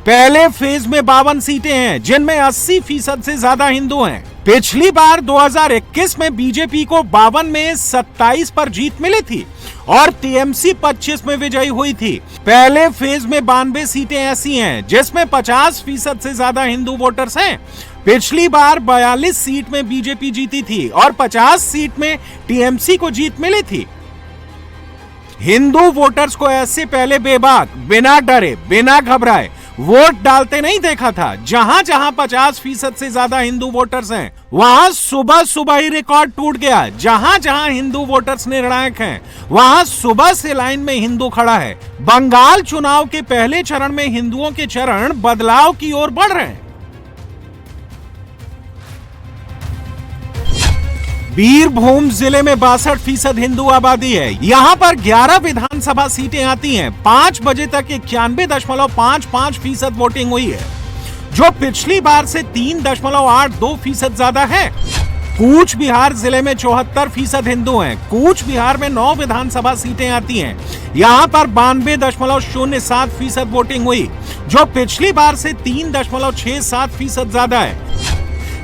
पहले फेज में 52 सीटें हैं जिनमें 80% से ज्यादा हिंदू हैं। पिछली बार 2021 में बीजेपी को 52 में 27 पर जीत मिली थी और टीएमसी 25 में विजयी हुई थी। पहले फेज में 92 सीटें ऐसी हैं जिसमें 50% से ज्यादा हिंदू वोटर्स हैं। पिछली बार 42 सीट में बीजेपी जीती थी और 50 सीट में टीएमसी को जीत मिली थी। हिंदू वोटर्स को ऐसे पहले बेबाक, बिना डरे, बिना घबराए वोट डालते नहीं देखा था। जहां जहां 50% से ज्यादा हिंदू वोटर्स हैं, वहां सुबह सुबह ही रिकॉर्ड टूट गया। जहां जहां हिंदू वोटर्स निर्णायक हैं, वहां सुबह से लाइन में हिंदू खड़ा है। बंगाल चुनाव के पहले चरण में हिंदुओं के चरण बदलाव की ओर बढ़ रहे हैं। बीरभूम जिले में 62% हिंदू आबादी है। यहाँ पर 11 विधानसभा सीटें आती हैं। 5 बजे तक 91.55% वोटिंग हुई है, जो पिछली बार से 3.82% ज्यादा है। कूच बिहार जिले में 74% हिंदू हैं। कूच बिहार में 9 विधानसभा सीटें आती हैं। यहाँ पर 92.07% वोटिंग हुई, जो पिछली बार से 3.67% ज्यादा है।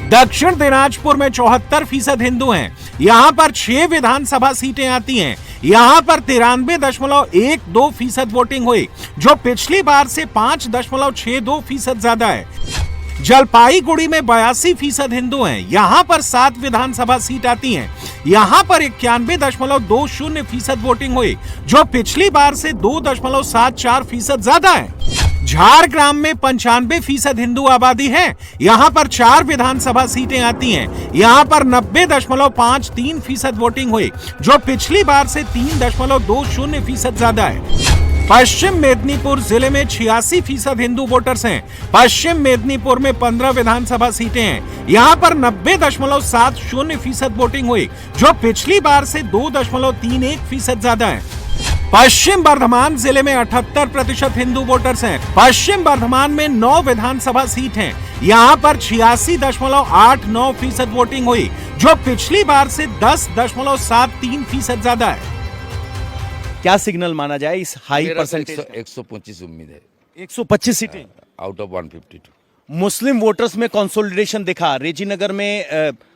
दक्षिण दिनाजपुर में 74% हिंदू हैं। यहाँ पर 6 विधानसभा सीटें आती हैं। यहाँ पर 93.12% वोटिंग हुई, जो पिछली बार से 5.62% ज्यादा है। जलपाईगुड़ी में 82% हिंदू हैं। यहाँ पर 7 विधानसभा सीट आती हैं। यहाँ पर 91.20% वोटिंग हुई, जो पिछली बार से 2.74% ज्यादा है। झारग्राम में 95% हिंदू आबादी है। यहाँ पर 4 विधानसभा सीटें आती हैं। यहाँ पर 90.53% वोटिंग हुई, जो पिछली बार से 3.20% ज्यादा है। पश्चिम मेदिनीपुर जिले में 86% हिंदू वोटर्स हैं। पश्चिम मेदिनीपुर में 15 विधानसभा सीटें हैं। यहाँ पर 90.70% वोटिंग हुई, जो पिछली बार से 2.31% ज्यादा है। पश्चिम बर्धमान जिले में 78% हिंदू वोटर्स हैं। पश्चिम बर्धमान में 9 विधानसभा सीट हैं। यहाँ पर 86.89% वोटिंग हुई, जो पिछली बार से 10.73% ज्यादा है। क्या सिग्नल माना जाए इस हाई परसेंटेज? 125 उम्मीद है। 125 सीटें आउट ऑफ 152। मुस्लिम वोटर्स में कंसोलिडेशन दिखा। रेजीनगर में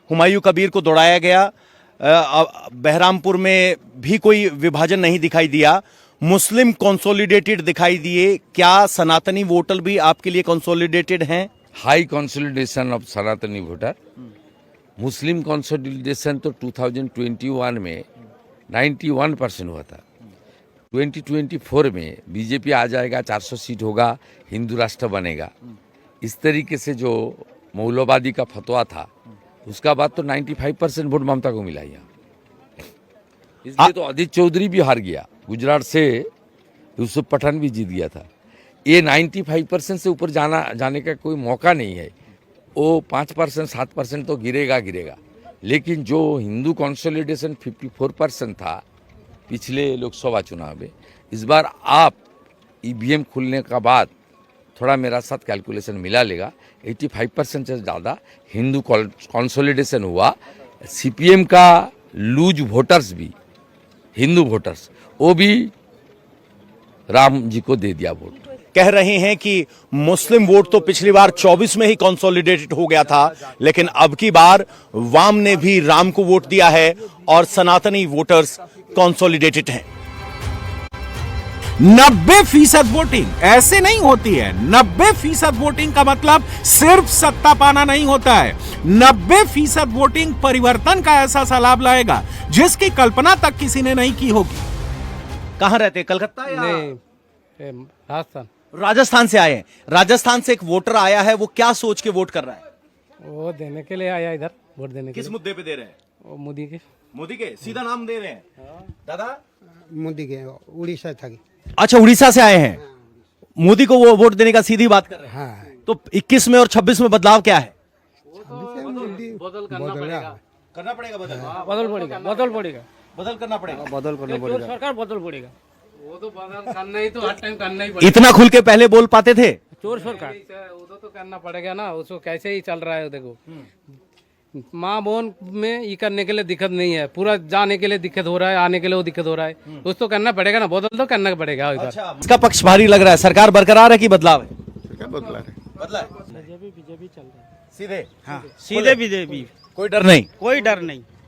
हुमायूं कबीर को दौड़ाया गया। बहरामपुर में भी कोई विभाजन नहीं दिखाई दिया। मुस्लिम कंसोलिडेटेड दिखाई दिए। क्या सनातनी वोटर भी आपके लिए कंसोलिडेटेड हैं? हाई कंसोलिडेशन ऑफ सनातनी वोटर। मुस्लिम कंसोलिडेशन तो 2021 में 91% हुआ था। 2024 में बीजेपी आ जाएगा, 400 सीट होगा, हिंदू राष्ट्र बनेगा। इस तरीके से जो मौलवादी का फतवा था, उसका बाद तो 95% वोट ममता को मिला यहाँ। इसलिए तो अदित चौधरी भी हार गया। गुजरात से यूसुफ पठान भी जीत गया था। ये 95% से ऊपर जाने का कोई मौका नहीं है। वो 5% 7% तो गिरेगा। लेकिन जो हिंदू कंसोलिडेशन 54% था पिछले लोकसभा चुनाव में, इस बार आप ईवीएम खुलने का बाद थोड़ा मेरा साथ कैलकुलेशन मिला लेगा, 85% से ज़्यादा हिंदू कंसोलिडेशन हुआ। सीपीएम का लूज वोटर्स भी, हिंदू वोटर्स, वो भी राम जी को दे दिया वोट। कह रहे हैं कि मुस्लिम वोट तो पिछली बार 24 में ही कंसोलिडेटेड हो गया था, लेकिन अब की बार वाम ने भी राम को वोट दिया है और सनातनी वोटर्स कंसोलिडेटेड हैं। 90% वोटिंग ऐसे नहीं होती है। 90% वोटिंग का मतलब सिर्फ सत्ता पाना नहीं होता है। 90% वोटिंग परिवर्तन का ऐसा सा लाभ लाएगा जिसकी कल्पना तक किसी ने नहीं की होगी। कहां रहते हैं? कलकत्ता या नहीं, राजस्थान। राजस्थान से आए हैं। राजस्थान से एक वोटर आया है, वो क्या सोच के वोट कर रहा है? वो देने के लिए आया इधर, वोट देने के किस मुद्दे पे दे रहे हैं? लिए। वो मोदी के। मोदी के सीधा नाम दे रहे हैं। दादा मोदी के उड़ीसा था। अच्छा, उड़ीसा से आए हैं। मोदी को वो वोट देने का सीधी बात कर रहे हैं। हाँ, तो 21 में और 26 में बदलाव क्या है? बदल करना पड़ेगा। करना पड़ेगा बदल। बदल पड़ेगा। बदल करना पड़ेगा। जो सरकार बदल पड़ेगा। वो तो बदल करना ही तो हर टाइम करना ही पड़ेगा। इतना खुल के पहले बोल पाते थे? चोर सरकार वो तो करना पड़ेगा ना। उसको कैसे ही चल रहा है देखो। माँ बहन में ये करने के लिए दिक्कत नहीं है, पूरा जाने के लिए दिक्कत हो रहा है, आने के लिए वो दिक्कत हो रहा है। कुछ तो करना पड़ेगा ना, बदल तो करना पड़ेगा। अच्छा, इसका पक्ष भारी लग रहा है। सरकार बरकरार है कि बदलाव है? क्या बदला है? बदला है बीजेपी चल रहा है। सीधे हाँ सीधे बीजेपी, कोई डर नहीं। कोई डर नहीं।